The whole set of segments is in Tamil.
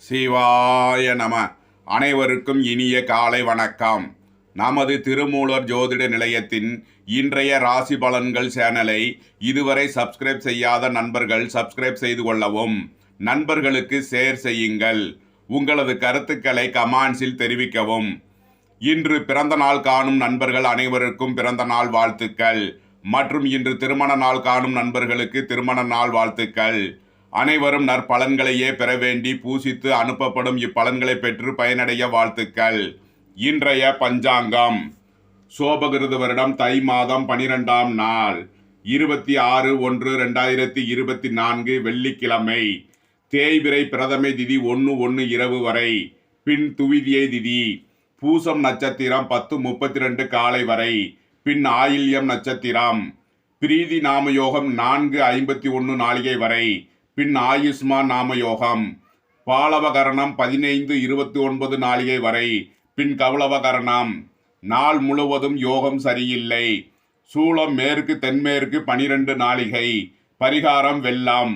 சிவாய நம. அனைவருக்கும் இனிய காலை வணக்கம். நமது திருமூலர் ஜோதிட நிலையத்தின் இன்றைய ராசி பலன்கள் சேனலை இதுவரை சப்ஸ்கிரைப் செய்யாத நண்பர்கள் சப்ஸ்கிரைப் செய்து கொள்ளவும், நண்பர்களுக்கு ஷேர் செய்யுங்கள். உங்களது கருத்துக்களை கமெண்ட்ஸில் தெரிவிக்கவும். இன்று பிறந்த நாள் காணும் நண்பர்கள் அனைவருக்கும் பிறந்த நாள் வாழ்த்துக்கள் மற்றும் இன்று திருமண நாள் காணும் நண்பர்களுக்கு திருமண நாள் வாழ்த்துக்கள். அனைவரும் நற்பலன்களையே பெற வேண்டி பூசித்து அனுப்பப்படும் இப்பலன்களை பெற்று பயனடைய வாழ்த்துக்கள். இன்றைய பஞ்சாங்கம் சோபகிருது வருடம் தை மாதம் 12ஆம் நாள் 26/1/2024 வெள்ளிக்கிழமை. தேய்பிறை பிரதமை திதி 1/1 இரவு வரை, பின் துவிதியை திதி, பூசம் நட்சத்திரம் 10:32 காலை வரை, பின் ஆயில்யம் நட்சத்திரம், பிரீதி நாமயோகம் 4:51 நாளிகை வரை, பின் ஆயுஷ்மான் நாமயோகம், பாலவகரணம் 15:29 நாளிகை வரை, பின் கௌளவகரணம். நாள் முழுவதும் யோகம் சரியில்லை. சூலம் மேற்கு தென்மேற்கு 12 நாளிகை. பரிகாரம் வெள்ளம்.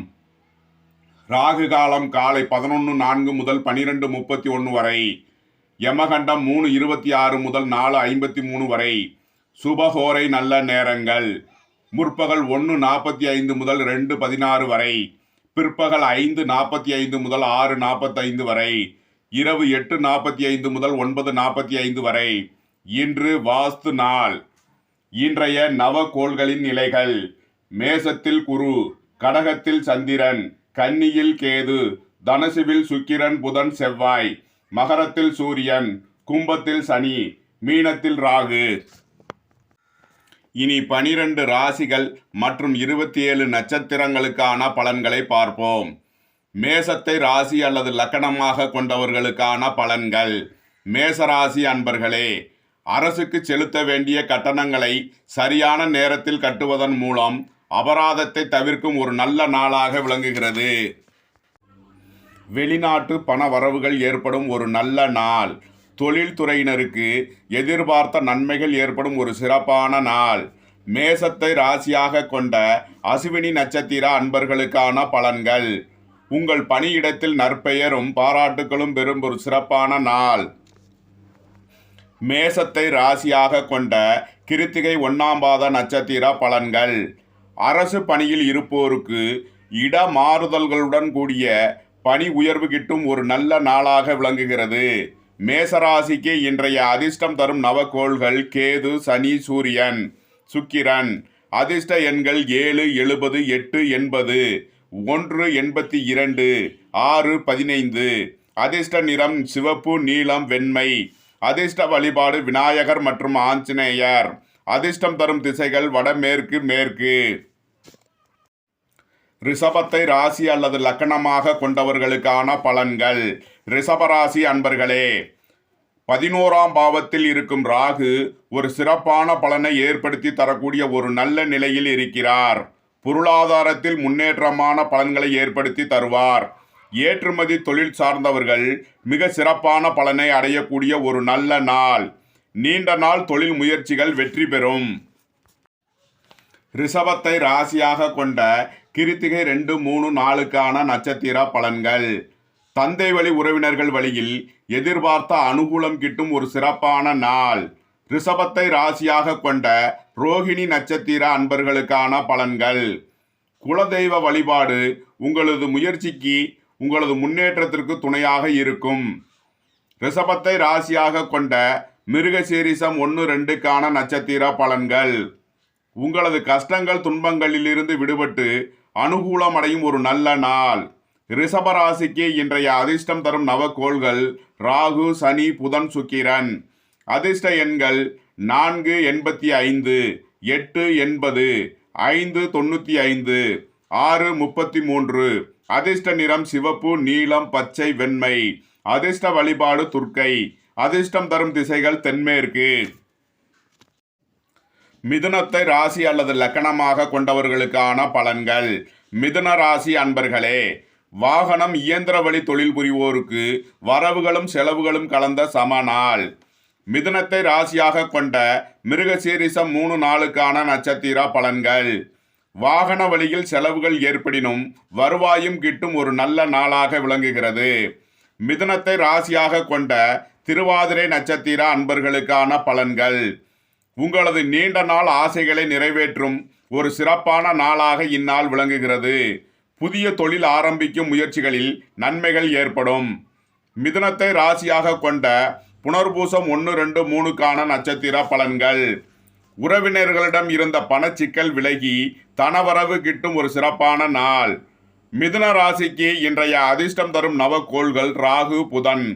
ராகு காலம் காலை 11:04 முதல் 12:31 வரை. யமகண்டம் 3:26 முதல் 4:53 வரை. சுபஹோரை நல்ல நேரங்கள் முற்பகல் 1:45 முதல் 2:16 வரை, பிற்பகல் 5:45 முதல் 6:45 வரை, இரவு 8:45 முதல் 9:45 வரை. இன்று வாஸ்து நாள். இன்றைய நவகோள்களின் நிலைகள்: மேசத்தில் குரு, கடகத்தில் சந்திரன், கன்னியில் கேது, தனுசுவில் சுக்கிரன் புதன் செவ்வாய், மகரத்தில் சூரியன், கும்பத்தில் சனி, மீனத்தில் ராகு. இனி 12 ராசிகள் மற்றும் 27 நட்சத்திரங்களுக்கான பலன்களை பார்ப்போம். மேசத்தை ராசி அல்லது லக்கணமாக கொண்டவர்களுக்கான பலன்கள். மேசராசி அன்பர்களே, அரசுக்கு செலுத்த வேண்டிய கட்டணங்களை சரியான நேரத்தில் கட்டுவதன் மூலம் அபராதத்தை தவிர்க்கும் ஒரு நல்ல நாளாக விளங்குகிறது. வெளிநாட்டு பண வரவுகள் ஏற்படும் ஒரு நல்ல நாள். தொழில்துறையினருக்கு எதிர்பார்த்த நன்மைகள் ஏற்படும் ஒரு சிறப்பான நாள். மேசத்தை ராசியாக கொண்ட அசுவினி நட்சத்திர அன்பர்களுக்கான பலன்கள். உங்கள் பணியிடத்தில் நற்பெயரும் பாராட்டுகளும் பெறும் ஒரு சிறப்பான நாள். மேசத்தை ராசியாக கொண்ட கிருத்திகை 1ஆம் பாத நட்சத்திர பலன்கள். அரசு பணியில் இருப்போருக்கு இடமாறுதல்களுடன் கூடிய பணி உயர்வு கிட்டும் ஒரு நல்ல நாளாக விளங்குகிறது. மேசராசிக்கு இன்றைய அதிர்ஷ்டம் தரும் நவகோள்கள் கேது, சனி, சூரியன், சுக்கிரன். அதிர்ஷ்ட எண்கள் 7, 70, 8, 80, 1, 82, 6, 15. அதிர்ஷ்ட நிறம் சிவப்பு, நீலம், வெண்மை. அதிர்ஷ்ட வழிபாடு விநாயகர் மற்றும் ஆஞ்சநேயர். அதிர்ஷ்டம் தரும் திசைகள் வடமேற்கு, மேற்கு. ரிஷபத்தை ராசி அல்லது லக்கணமாக கொண்டவர்களுக்கான பலன்கள். ரிஷபராசி அன்பர்களே, 11ஆம் பாவத்தில் இருக்கும் ராகு ஒரு சிறப்பான பலனை ஏற்படுத்தி தரக்கூடிய ஒரு நல்ல நிலையில் இருக்கிறார். பொருளாதாரத்தில் முன்னேற்றமான பலன்களை ஏற்படுத்தி தருவார். ஏற்றுமதி தொழில் சார்ந்தவர்கள் மிக சிறப்பான பலனை அடையக்கூடிய ஒரு நல்ல நாள். நீண்ட நாள் தொழில் முயற்சிகள் வெற்றி பெறும். ரிஷபத்தை ராசியாக கொண்ட கிருத்திகை 2, 3, 4க்கான நட்சத்திர பலன்கள். தந்தை வழி உறவினர்கள் வழியில் எதிர்பார்த்த அனுகூலம் கிட்டும் ஒரு சிறப்பான நாள். ரிஷபத்தை ராசியாக கொண்ட ரோகிணி நட்சத்திர அன்பர்களுக்கான பலன்கள். குலதெய்வ வழிபாடு உங்களது முயற்சிக்கு, உங்களது முன்னேற்றத்திற்கு துணையாக இருக்கும். ரிஷபத்தை ராசியாக கொண்ட மிருகசீரிசம் 1, 2க்கான நட்சத்திர பலன்கள். உங்களது கஷ்டங்கள் துன்பங்களிலிருந்து விடுபட்டு அனுகூலம் அடையும் ஒரு நல்ல நாள். ரிஷபராசிக்கு இன்றைய அதிர்ஷ்டம் தரும் நவகோள்கள் ராகு, சனி, புதன், சுக்கிரன். அதிர்ஷ்ட எண்கள் 4, 85, 8, 80, 5, 95, 6, 33. அதிர்ஷ்ட நிறம் சிவப்பு, நீலம், பச்சை, வெண்மை. அதிர்ஷ்ட வழிபாடு துர்க்கை. அதிர்ஷ்டம் தரும் திசைகள் தென்மேற்கு. மிதுனத்தை ராசி அல்லது லக்கணமாக கொண்டவர்களுக்கான பலன்கள். மிதுன ராசி அன்பர்களே, வாகனம் இயந்திர வழி தொழில் புரிவோருக்கு வரவுகளும் செலவுகளும் கலந்த சம நாள். மிதுனத்தை ராசியாக கொண்ட மிருகசீரிசம் 3, 4க்கான நட்சத்திர பலன்கள். வாகன வழியில் செலவுகள் ஏற்படினும் வருவாயும் கிட்டும் ஒரு நல்ல நாளாக விளங்குகிறது. மிதுனத்தை ராசியாக கொண்ட திருவாதிரை நட்சத்திர அன்பர்களுக்கான பலன்கள். உங்களது நீண்ட நாள் ஆசைகளை நிறைவேற்றும் ஒரு சிறப்பான நாளாக இந்நாள் விளங்குகிறது. புதிய தொழில் ஆரம்பிக்கும் முயற்சிகளில் நன்மைகள் ஏற்படும். மிதுனத்தை ராசியாக கொண்ட புனர்பூசம் 1, 2, 3க்கான நட்சத்திர பலன்கள். உறவினர்களிடம் இருந்த பணச்சிக்கல் விலகி தனவரவு கிட்டும் ஒரு சிறப்பான நாள். மிதுன ராசிக்கு இன்றைய அதிர்ஷ்டம் தரும் நவக்கோள்கள் ராகு, புதன்.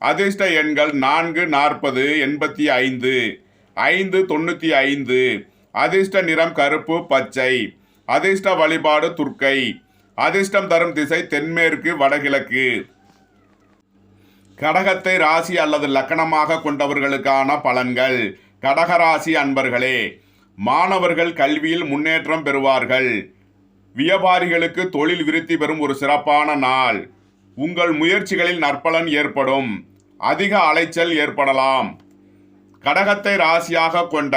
அதிர்ஷ்ட எண்கள் 4, 40, 85, 5, 95. அதிர்ஷ்ட நிறம் கருப்பு, பச்சை. அதிர்ஷ்ட வழிபாடு துர்க்கை. அதிர்ஷ்டம் தரும் திசை தென்மேற்கு, வடகிழக்கு. கடகத்தை ராசி அல்லது லக்கணமாக கொண்டவர்களுக்கான பலன்கள். கடகராசி அன்பர்களே, மாணவர்கள் கல்வியில் முன்னேற்றம் பெறுவார்கள். வியாபாரிகளுக்கு தொழில் விருத்தி பெறும் ஒரு சிறப்பான நாள். உங்கள் முயற்சிகளில் நற்பலன் ஏற்படும். அதிக அலைச்சல் ஏற்படலாம். கடகத்தை ராசியாக கொண்ட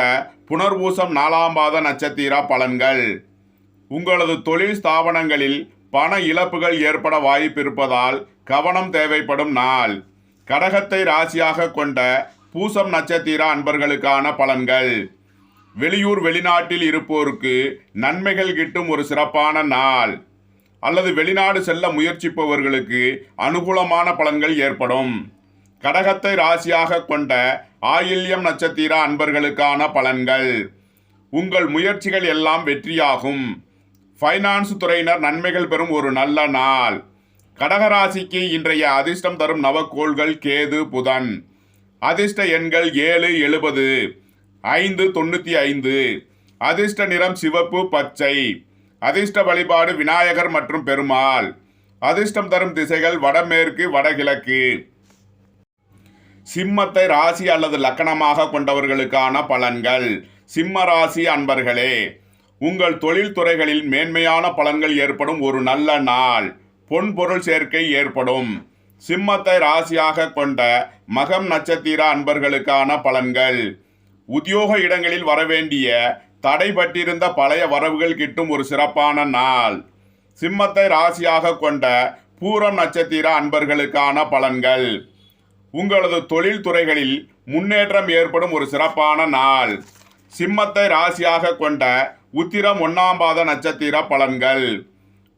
புனர்பூசம் 4ஆம் பாத நட்சத்திர பலன்கள். உங்களது தொழில் ஸ்தாபனங்களில் பண இழப்புகள் ஏற்பட வாய்ப்பு இருப்பதால் கவனம் தேவைப்படும் நாள். கடகத்தை ராசியாக கொண்ட பூசம் நட்சத்திர அன்பர்களுக்கான பலன்கள். வெளியூர் வெளிநாட்டில் இருப்போருக்கு நன்மைகள் கிட்டும் ஒரு சிறப்பான நாள். அல்லது வெளிநாடு செல்ல முயற்சிப்பவர்களுக்கு அனுகூலமான பலன்கள் ஏற்படும். கடகத்தை ராசியாக கொண்ட ஆயில்யம் நட்சத்திர அன்பர்களுக்கான பலன்கள். உங்கள் முயற்சிகள் எல்லாம் வெற்றியாகும். ஃபைனான்ஸ் துறையினர் நன்மைகள் பெறும் ஒரு நல்ல நாள். கடகராசிக்கு இன்றைய அதிர்ஷ்டம் தரும் நவக்கோள்கள் கேது, புதன். அதிர்ஷ்ட எண்கள் 7, 70, 5, 95. அதிர்ஷ்ட நிறம் சிவப்பு, பச்சை. அதிர்ஷ்ட வழிபாடு விநாயகர் மற்றும் பெருமாள். அதிர்ஷ்டம் தரும் திசைகள் வடமேற்கு, வடகிழக்கு. சிம்மத்தை ராசி அல்லது லக்கணமாக கொண்டவர்களுக்கான பலன்கள். சிம்ம ராசி அன்பர்களே, உங்கள் தொழில் துறைகளில் மேன்மையான பலன்கள் ஏற்படும் ஒரு நல்ல நாள். பொன்பொருள் சேர்க்கை ஏற்படும். சிம்மத்தை ராசியாக கொண்ட மகம் நட்சத்திர அன்பர்களுக்கான பலன்கள். உத்தியோக இடங்களில் வரவேண்டிய தடைபட்டிருந்த பழைய வரவுகள் கிட்டும் ஒரு சிறப்பான நாள். சிம்மத்தை ராசியாக கொண்ட பூரம் நட்சத்திர அன்பர்களுக்கான பலன்கள். உங்களது தொழில் துறைகளில் முன்னேற்றம் ஏற்படும் ஒரு சிறப்பான நாள். சிம்மத்தை ராசியாக கொண்ட உத்திரம் 1ஆம் பாத நட்சத்திர பலன்கள்.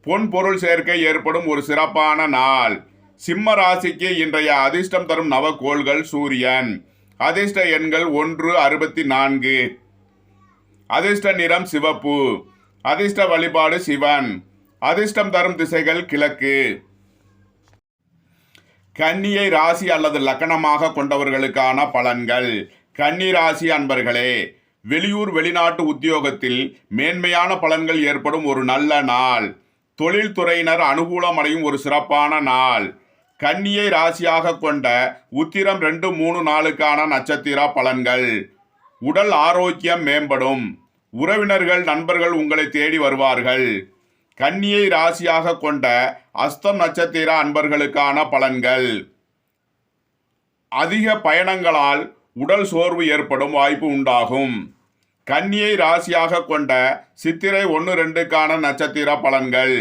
பொன் பொருள் சேர்க்கை ஏற்படும் ஒரு சிறப்பான நாள். சிம்ம ராசிக்கு இன்றைய அதிர்ஷ்டம் தரும் நவக்கோள்கள் சூரியன். அதிர்ஷ்ட எண்கள் 1, 64. அதிர்ஷ்ட நிறம் சிவப்பு. அதிர்ஷ்ட வழிபாடு சிவன். அதிர்ஷ்டம் தரும் திசைகள் கிழக்கு. கன்னியை ராசி அல்லது லக்கணமாக கொண்டவர்களுக்கான பலன்கள். கன்னி ராசி அன்பர்களே, வெளியூர் வெளிநாட்டு உத்தியோகத்தில் மேன்மையான பலன்கள் ஏற்படும் ஒரு நல்ல நாள். தொழில்துறையினர் அனுகூலம் அடையும் ஒரு சிறப்பான நாள். கன்னியை ராசியாக கொண்ட உத்திரம் 2, 3, 4க்கான நட்சத்திர பலன்கள். உடல் ஆரோக்கியம் மேம்படும். உறவினர்கள் நண்பர்கள் உங்களை தேடி வருவார்கள். கன்னியை ராசியாக கொண்ட அஸ்தம் நட்சத்திர அன்பர்களுக்கான பலன்கள். அதிக பயணங்களால் உடல் சோர்வு ஏற்படும் வாய்ப்பு உண்டாகும். கன்னியை ராசியாக கொண்ட சித்திரை 1, 2க்கான நட்சத்திர பலன்கள்.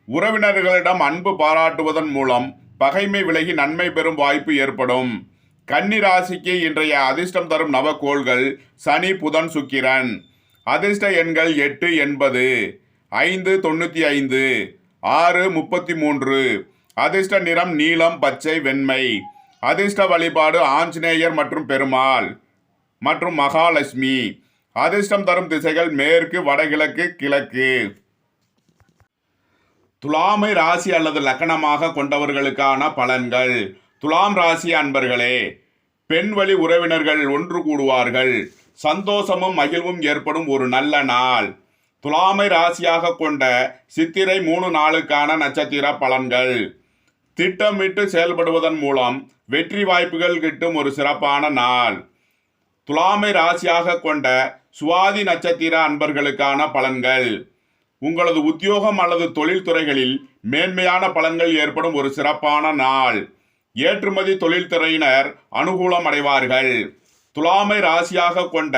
உறவினர்களிடம் அன்பு பாராட்டுவதன் மூலம் பகைமை விலகி நன்மை பெறும் வாய்ப்பு ஏற்படும். கன்னி ராசிக்கு இன்றைய அதிர்ஷ்டம் தரும் நவக்கோள்கள் சனி, புதன், சுக்கிரன். அதிர்ஷ்ட எண்கள் 8, 80, 5, 95, 6, 33. அதிர்ஷ்ட நிறம் நீலம், பச்சை, வெண்மை. அதிர்ஷ்ட வழிபாடு ஆஞ்சநேயர் மற்றும் பெருமாள் மற்றும் மகாலட்சுமி. அதிர்ஷ்டம் தரும் திசைகள் மேற்கு, வடகிழக்கு, கிழக்கு. துலாமை ராசி அல்லது லக்கணமாக கொண்டவர்களுக்கான பலன்கள். துலாம் ராசி அன்பர்களே, பெண் வழி உறவினர்கள் ஒன்று கூடுவார்கள். சந்தோஷமும் மகிழ்வும் ஏற்படும் ஒரு நல்ல நாள். துலாமை ராசியாக கொண்ட சித்திரை 3, 4க்கான நட்சத்திர பலன்கள். திட்டமிட்டு செயல்படுவதன் மூலம் வெற்றி வாய்ப்புகள் கிட்டும் ஒரு சிறப்பான நாள். துலாமை ராசியாக கொண்ட சுவாதி நட்சத்திர அன்பர்களுக்கான பலன்கள். உங்களது உத்தியோகம் அல்லது தொழில்துறைகளில் மேன்மையான பலன்கள் ஏற்படும் ஒரு சிறப்பான நாள். ஏற்றுமதி தொழில்துறையினர் அனுகூலம் அடைவார்கள். துலாமை ராசியாக கொண்ட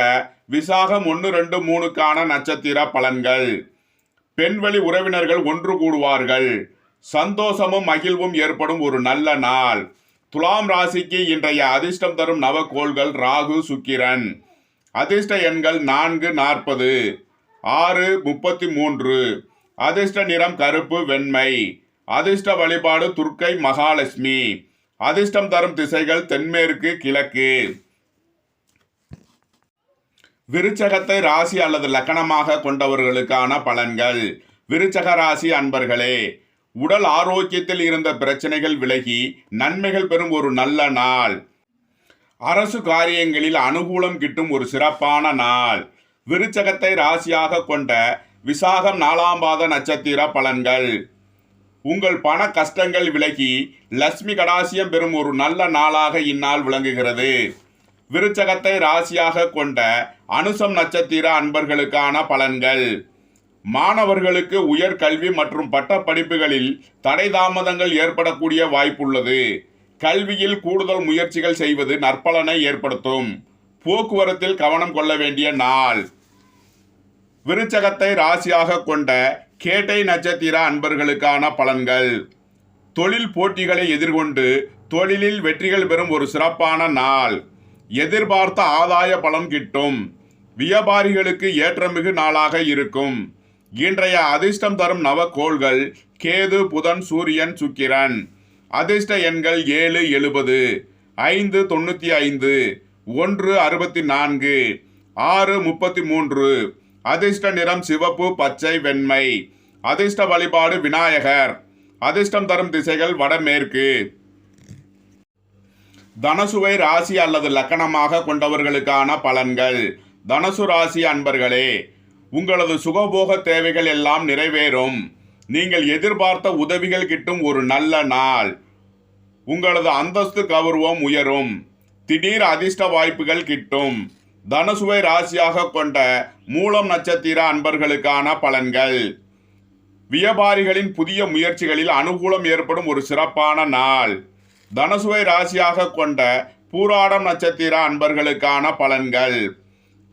விசாகம் 1, 2, 3க்கான நட்சத்திர பலன்கள். பெண்வழி உறவினர்கள் ஒன்று கூடுவார்கள். சந்தோஷமும் மகிழ்வும் ஏற்படும் ஒரு நல்ல நாள். துலாம் ராசிக்கு இன்றைய அதிர்ஷ்டம் தரும் நவக்கோள்கள் ராகு சுக்கிரன். அதிர்ஷ்ட எண்கள் 4, 40, 6, 33. அதிர்ஷ்ட நிறம் கருப்பு வெண்மை. அதிர்ஷ்ட வழிபாடு துர்க்கை மகாலட்சுமி. அதிர்ஷ்டம் தரும் திசைகள் தென்மேற்கு கிழக்கு. விருச்சகத்தை ராசி அல்லது லக்கணமாக கொண்டவர்களுக்கான பலன்கள். விருச்சக ராசி அன்பர்களே, உடல் ஆரோக்கியத்தில் இருந்த பிரச்சனைகள் விலகி நன்மைகள் பெறும் ஒரு நல்ல நாள். அரசு காரியங்களில் அனுகூலம் கிட்டும் ஒரு சிறப்பான நாள். விருச்சகத்தை ராசியாக கொண்ட விசாகம் 4ஆம் பாத நட்சத்திர பலன்கள். உங்கள் பண கஷ்டங்கள் விலகி லட்சுமி கடாசியம் பெறும் ஒரு நல்ல நாளாக இந்நாள் விளங்குகிறது. விருச்சகத்தை ராசியாக கொண்ட அனுசம் நட்சத்திர அன்பர்களுக்கான பலன்கள். மாணவர்களுக்கு உயர்கல்வி மற்றும் பட்ட படிப்புகளில் தடை தாமதங்கள் ஏற்படக்கூடிய வாய்ப்புள்ளது. கல்வியில் கூடுதல் முயற்சிகள் செய்வது நற்பலனை ஏற்படுத்தும். போக்குவரத்தில் கவனம் கொள்ள வேண்டிய நாள். விருச்சகத்தை ராசியாக கொண்ட கேட்டை நட்சத்திர அன்பர்களுக்கான பலன்கள். தொழில் போட்டிகளை எதிர்கொண்டு தொழிலில் வெற்றிகள் பெறும் ஒரு சிறப்பான நாள். எதிர்பார்த்த ஆதாய பலன் கிட்டும். வியாபாரிகளுக்கு ஏற்றமிகு நாளாக இருக்கும். இன்றைய அதிர்ஷ்டம் தரும் நவக்கோள்கள் கேது, புதன், சூரியன், சுக்கிரன். அதிர்ஷ்ட எண்கள் 7, 70, 5, 95, 1, 64, 6, 33. அதிர்ஷ்ட நிறம் சிவப்பு, பச்சை, வெண்மை. அதிர்ஷ்ட வழிபாடு விநாயகர். அதிர்ஷ்டம் தரும் திசைகள் வடமேற்கு. தனுசுவை ராசி அல்லது லக்கணமாக கொண்டவர்களுக்கான பலன்கள். தனுசு ராசி அன்பர்களே, உங்களது சுகபோக தேவைகள் எல்லாம் நிறைவேறும். நீங்கள் எதிர்பார்த்த உதவிகள் கிட்டும் ஒரு நல்ல நாள். உங்களது அந்தஸ்து கௌரவம் உயரும். திடீர் அதிர்ஷ்ட வாய்ப்புகள் கிட்டும். தனுசுவை ராசியாக கொண்ட மூலம் நட்சத்திர அன்பர்களுக்கான பலன்கள். வியாபாரிகளின் புதிய முயற்சிகளில் அனுகூலம் ஏற்படும் ஒரு சிறப்பான நாள். தனுசுவை ராசியாக கொண்ட பூராடம் நட்சத்திர அன்பர்களுக்கான பலன்கள்.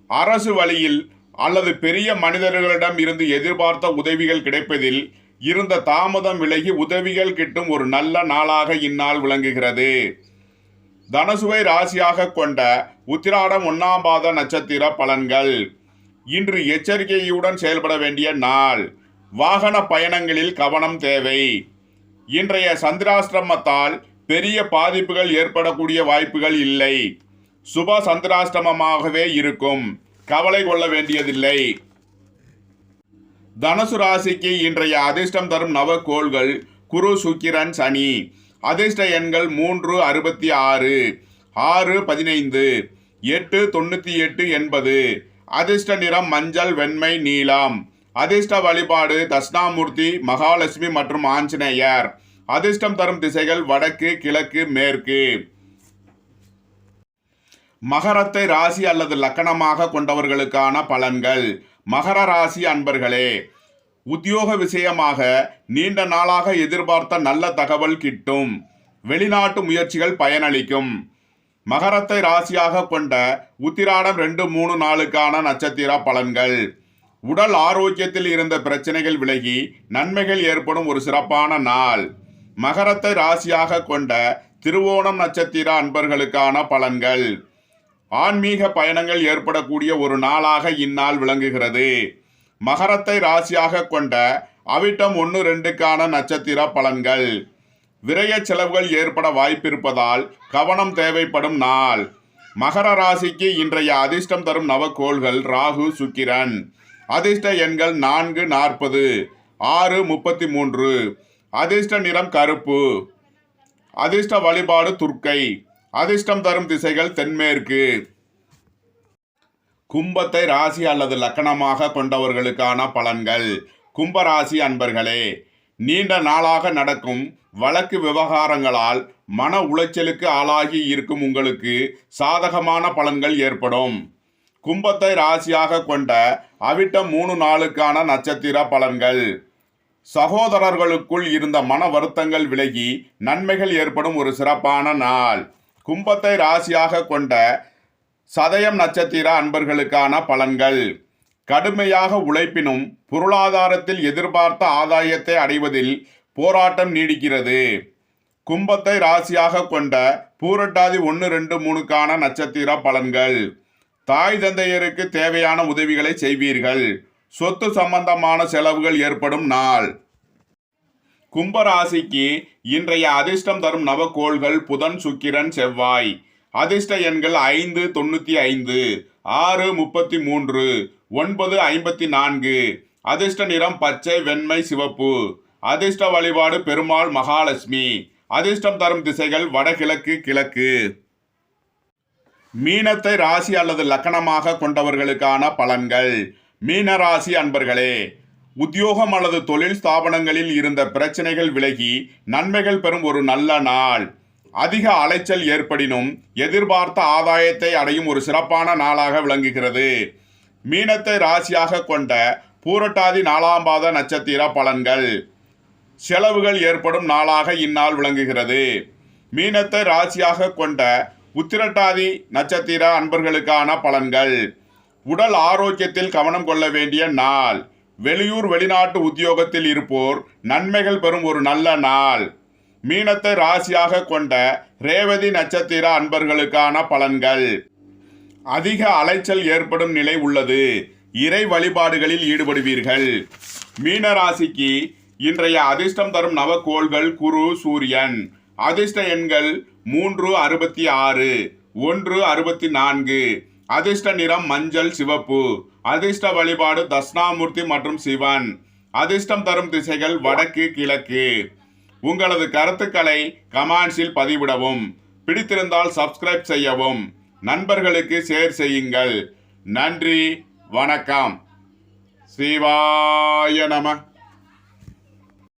அரசு வழியில் அல்லது பெரிய மனிதர்களிடம் இருந்து எதிர்பார்த்த உதவிகள் கிடைப்பதில் இருந்த தாமதம் விலகி உதவிகள் கிட்டும் ஒரு நல்ல நாளாக இந்நாள் விளங்குகிறது. தனுசுவை ராசியாக கொண்ட உத்திராடம் 1ஆம் பாத நட்சத்திர பலன்கள். இன்று எச்சரிக்கையுடன் செயல்பட வேண்டிய நாள். வாகன பயணங்களில் கவனம் தேவை. இன்றைய சந்திராஷ்டிரமத்தால் பெரிய பாதிப்புகள் ஏற்படக்கூடிய வாய்ப்புகள் இல்லை. சுப சந்திராஷ்டிரமமாகவே இருக்கும். கவலை கொள்ள வேண்டியதில்லை. தனுசு ராசிக்கு இன்றைய அதிர்ஷ்டம் தரும் நவக்கோள்கள் குரு, சுக்கிரன், சனி. அதிர்ஷ்ட எண்கள் 3, 66, 6, 15, 8, 98, 80. அதிர்ஷ்ட நிறம் மஞ்சள், வெண்மை, நீலம். அதிர்ஷ்ட வழிபாடு தட்சிணாமூர்த்தி, மகாலட்சுமி மற்றும் ஆஞ்சநேயர். அதிர்ஷ்டம் தரும் திசைகள் வடக்கு, கிழக்கு, மேற்கு. மகரத்தை ராசி அல்லது லக்கணமாக கொண்டவர்களுக்கான பலன்கள். மகர ராசி அன்பர்களே, உத்தியோக விஷயமாக நீண்ட நாளாக எதிர்பார்த்த நல்ல தகவல் கிட்டும். வெளிநாட்டு முயற்சிகள் பயனளிக்கும். மகரத்தை ராசியாக கொண்ட உத்திராடம் 2, 3 நாளுக்கான நட்சத்திர பலன்கள். உடல் ஆரோக்கியத்தில் இருந்த பிரச்சனைகள் விலகி நன்மைகள் ஏற்படும் ஒரு சிறப்பான நாள். மகரத்தை ராசியாக கொண்ட திருவோணம் நட்சத்திர அன்பர்களுக்கான பலன்கள். ஆன்மீக பயணங்கள் ஏற்படக்கூடிய ஒரு நாளாக இந்நாள் விளங்குகிறது. மகரத்தை ராசியாக கொண்ட அவிட்டம் 1, 2க்கான நட்சத்திர பலன்கள். விரய செலவுகள் ஏற்பட வாய்ப்பிருப்பதால் கவனம் தேவைப்படும் நாள். மகர ராசிக்கு இன்றைய அதிர்ஷ்டம் தரும் நவக்கோள்கள் ராகு, சுக்கிரன். அதிர்ஷ்ட எண்கள் 4, 40, 6, 33. அதிர்ஷ்ட நிறம் கருப்பு. அதிர்ஷ்ட வழிபாடு துர்க்கை. அதிர்ஷ்டம் தரும் திசைகள் தென்மேற்கு. கும்பத்தை ராசி அல்லது லக்கணமாக கொண்டவர்களுக்கான பலன்கள். கும்பராசி அன்பர்களே, நீண்ட நாளாக நடக்கும் வழக்கு விவகாரங்களால் மன உளைச்சலுக்கு ஆளாகி இருக்கும் உங்களுக்கு சாதகமான பலன்கள் ஏற்படும். கும்பத்தை ராசியாக கொண்ட அவிட்டம் 3 நாளுக்கான நட்சத்திர பலன்கள். சகோதரர்களுக்குள் இருந்த மன வருத்தங்கள் விலகி நன்மைகள் ஏற்படும் ஒரு சிறப்பான நாள். கும்பத்தை ராசியாக கொண்ட சதயம் நட்சத்திர அன்பர்களுக்கான பலன்கள். கடுமையாக உழைப்பினும் பொருளாதாரத்தில் எதிர்பார்த்த ஆதாயத்தை அடைவதில் போராட்டம் நீடிக்கிறது. கும்பத்தை ராசியாக கொண்ட பூரட்டாதி 1, 2, 3க்கான நட்சத்திர பலன்கள். தாய் தந்தையருக்கு தேவையான உதவிகளை செய்வீர்கள். சொத்து சம்பந்தமான செலவுகள் ஏற்படும் நாள். கும்பராசிக்கு இன்றைய அதிர்ஷ்டம் தரும் நவக்கோள்கள் புதன், சுக்கிரன், செவ்வாய். அதிர்ஷ்ட எண்கள் 5, 95, 6, 33, 9, 54. அதிர்ஷ்ட நிறம் பச்சை, வெண்மை, சிவப்பு. அதிர்ஷ்ட வழிபாடு பெருமாள், மகாலட்சுமி. அதிர்ஷ்டம் தரும் திசைகள் வடகிழக்கு, கிழக்கு. மீனத்தை ராசி அல்லது லக்கணமாக கொண்டவர்களுக்கான பலன்கள். மீனராசி அன்பர்களே, உத்தியோகம் அல்லது தொழில் ஸ்தாபனங்களில் இருந்த பிரச்சனைகள் விலகி நன்மைகள் பெறும் ஒரு நல்ல நாள். அதிக அலைச்சல் ஏற்படினும் எதிர்பார்த்த ஆதாயத்தை அடையும் ஒரு சிறப்பான நாளாக விளங்குகிறது. மீனத்தை ராசியாக கொண்ட பூரட்டாதி 4ஆம் பாத நட்சத்திர பலன்கள். செலவுகள் ஏற்படும் நாளாக இந்நாள் விளங்குகிறது. மீனத்தை ராசியாக கொண்ட உத்திரட்டாதி நட்சத்திர அன்பர்களுக்கான பலன்கள். உடல் ஆரோக்கியத்தில் கவனம் கொள்ள வேண்டிய நாள். வெளியூர் வெளிநாட்டு உத்தியோகத்தில் இருப்போர் நன்மைகள் பெறும் ஒரு நல்ல நாள். மீனத்தை ராசியாக கொண்ட ரேவதி நட்சத்திர அன்பர்களுக்கான பலன்கள். அதிக அலைச்சல் ஏற்படும் நிலை உள்ளது. இறை வழிபாடுகளில் ஈடுபடுவீர்கள். மீன ராசிக்கு இன்றைய அதிர்ஷ்டம் தரும் நவக்கோள்கள் குரு, சூரியன். அதிர்ஷ்ட எண்கள் 3, 66, 1, 64. அதிர்ஷ்ட நிறம் மஞ்சள், சிவப்பு. அதிர்ஷ்ட வழிபாடு தட்சிணாமூர்த்தி மற்றும் சிவன். அதிர்ஷ்டம் தரும் திசைகள் வடக்கு, கிழக்கு. உங்களது கருத்துக்களை கமெண்ட்ஸில் பதிவிடவும். பிடித்திருந்தால் சப்ஸ்கிரைப் செய்யவும். நண்பர்களுக்கு ஷேர் செய்யுங்கள். நன்றி, வணக்கம். சிவாய நம.